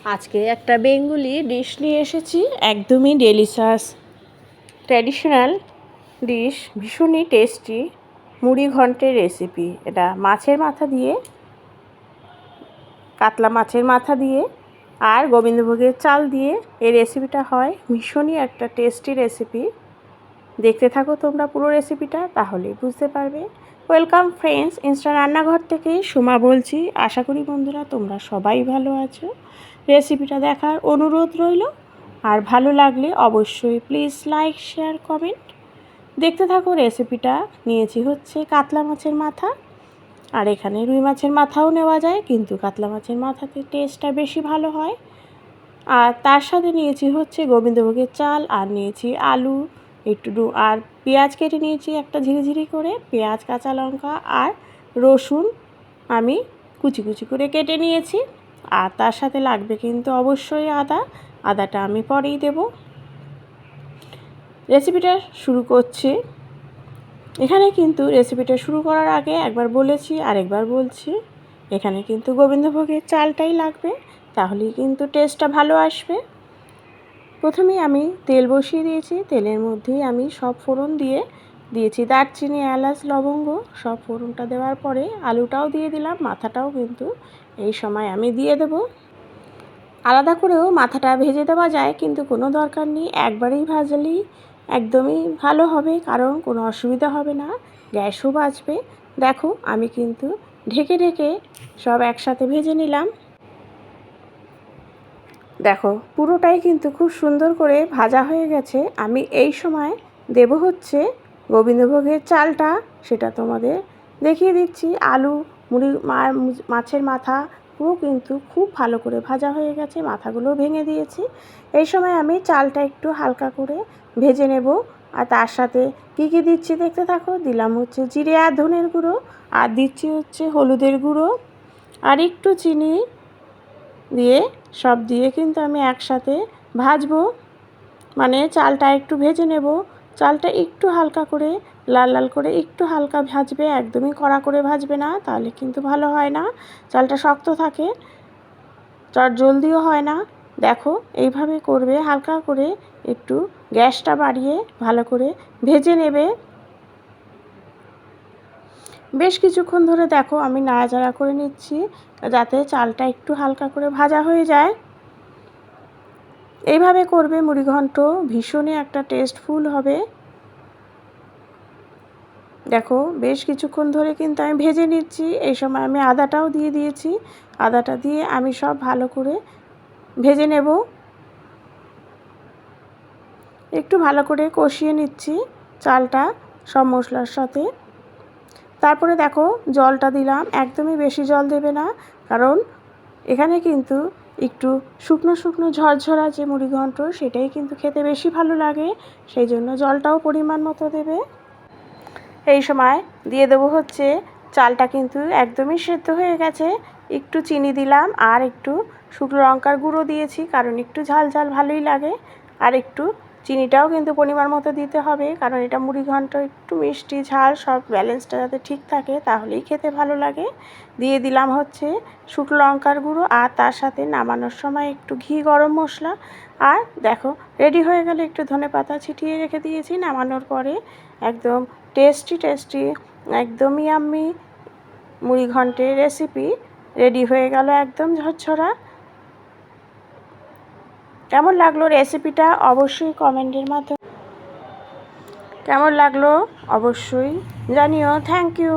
আজকে একটা Bengali dish নিয়ে এসেছি, একদমই ডেলিশাস ট্র্যাডিশনাল ডিশ, ভীষণই টেস্টি মুড়ি ঘন্টের রেসিপি। এটা মাছের মাথা দিয়ে, কাতলা মাছের মাথা দিয়ে আর গোবিন্দভোগের চাল দিয়ে এই রেসিপিটা হয়। ভীষণই একটা টেস্টি রেসিপি। দেখতে থাকো তোমরা পুরো রেসিপিটা, তাহলেই বুঝতে পারবে। ওয়েলকাম ফ্রেন্ডস, ইনস্টা রান্নাঘর থেকে সুমা বলছি। আশা করি বন্ধুরা তোমরা সবাই ভালো আছো। রেসিপিটা দেখার অনুরোধ রইল, আর ভালো লাগলে অবশ্যই প্লিজ লাইক, শেয়ার, কমেন্ট। দেখতে থাকো রেসিপিটা। নিয়েছি হচ্ছে কাতলা মাছের মাথা, আর এখানে রুই মাছের মাথাও নেওয়া যায়, কিন্তু কাতলা মাছের মাথাতে টেস্টটা বেশি ভালো হয়। আর তার সাথে নিয়েছি হচ্ছে গোবিন্দভোগের চাল, আর নিয়েছি আলু একটু, আর পেঁয়াজ কেটে নিয়েছি একটা ঝিরিঝিরি করে, পেঁয়াজ, কাঁচা লঙ্কা আর রসুন আমি কুচি কুচি করে কেটে নিয়েছি। আর তার সাথে লাগবে কিন্তু অবশ্যই আদাটা আমি পরেই দেব। রেসিপিটা শুরু করছি। এখানে কিন্তু রেসিপিটা শুরু করার আগে একবার বলেছি, আরেকবার বলছি, এখানে কিন্তু গোবিন্দভোগের চালটাই লাগবে, তাহলেই কিন্তু টেস্টটা ভালো আসবে। প্রথমেই আমি তেল বসিয়ে দিয়েছি, তেলের মধ্যেই আমি সব ফোড়ন দিয়েছি দারচিনি, এলাচ, লবঙ্গ। সব ফোড়নটা দেওয়ার পরে আলুটাও দিয়ে দিলাম, মাথাটাও কিন্তু এই সময় আমি দিয়ে দেব। আলাদা করেও মাথাটা ভেজে দেওয়া যায়, কিন্তু কোনো দরকার নেই, একবারেই ভাজলেই একদমই ভালো হবে, কারণ কোনো অসুবিধা হবে না, গ্যাসও বাঁচবে। দেখো আমি কিন্তু ঢেকে ঢেকে সব একসাথে ভেজে নিলাম। দেখো পুরোটাই কিন্তু খুব সুন্দর করে ভাজা হয়ে গেছে। আমি এই সময় দেব হচ্ছে গোবিন্দভোগের চালটা, সেটা তোমাদের দেখিয়ে দিচ্ছি। আলু, মুড়ি, মাছের মাথা পুরো কিন্তু খুব ভালো করে ভাজা হয়ে গেছে, মাথাগুলো ভেঙে দিয়েছি। এই সময় আমি চালটা একটু হালকা করে ভেজে নেব। আর তার সাথে কী কী দিচ্ছি দেখতে থাকো। দিলাম হচ্ছে জিরে আর ধনের গুঁড়ো, আর দিচ্ছি হচ্ছে হলুদের গুঁড়ো, আর একটু চিনি দিয়ে সব দিয়ে কিন্তু আমি একসাথে ভাজবো, মানে চালটা একটু ভেজে নেব। চালটা একটু হালকা করে লাল লাল করে একটু হালকা ভাজবে, একদমই কড়া করে ভাজবে না, তাহলে কিন্তু ভালো হয় না, চালটা শক্ত থাকে, চট জলদিও হয় না। দেখো এইভাবে করবে, হালকা করে একটু গ্যাসটা বাড়িয়ে ভালো করে ভেজে নেবে। বেশ কিছুক্ষণ ধরে দেখো আমি নাড়াচাড়া করে নিচ্ছি, যাতে চালটা একটু হালকা করে ভাজা হয়ে যায়। এইভাবে করবে মুড়িঘণ্ট, ভীষণই একটা টেস্টফুল হবে। দেখো বেশ কিছুক্ষণ ধরে কিন্তু আমি ভেজে নিচ্ছি। এই সময় আমি আদাটাও দিয়ে দিয়েছি, আদাটা দিয়ে আমি সব ভালো করে ভেজে নেব। একটু ভালো করে কষিয়ে নিচ্ছি চালটা সব মশলার সাথে। তারপরে দেখো জলটা দিলাম, একদমই বেশি জল দেবে না, কারণ এখানে কিন্তু একটু শুকনো শুকনো ঝরঝরা যে মুড়িঘণ্ট, সেটাই কিন্তু খেতে বেশি ভালো লাগে, সেই জন্য জলটাও পরিমাণ মতো দেবে। এই সময় দিয়ে দেবো হচ্ছে চালটা কিন্তু একদমই সেদ্ধ হয়ে গেছে, একটু চিনি দিলাম, আর একটু শুকনো লঙ্কার গুঁড়ো দিয়েছি, কারণ একটু ঝাল ঝাল ভালোই লাগে। আর একটু চিনিটাও কিন্তু পরিমাণ মতো দিতে হবে, কারণ এটা মুড়িঘণ্ট, একটু মিষ্টি ঝাল সব ব্যালেন্সটা যাতে ঠিক থাকে, তাহলেই খেতে ভালো লাগে। দিয়ে দিলাম হচ্ছে শুকনো লঙ্কার গুঁড়ো, আর তার সাথে নামানোর সময় একটু ঘি, গরম মশলা। আর দেখো রেডি হয়ে গেলে একটু ধনেপাতা ছিটিয়ে রেখে দিয়েছি নামানোর পরে। একদম টেস্টি টেস্টি, একদমই ইয়াম্মি মুড়িঘণ্টের রেসিপি রেডি হয়ে গেল, একদম ঝরঝরা। কেমন লাগলো রেসিপিটা অবশ্যই কমেন্টের মাধ্যমে কেমন লাগলো অবশ্যই জানিও। Thank you.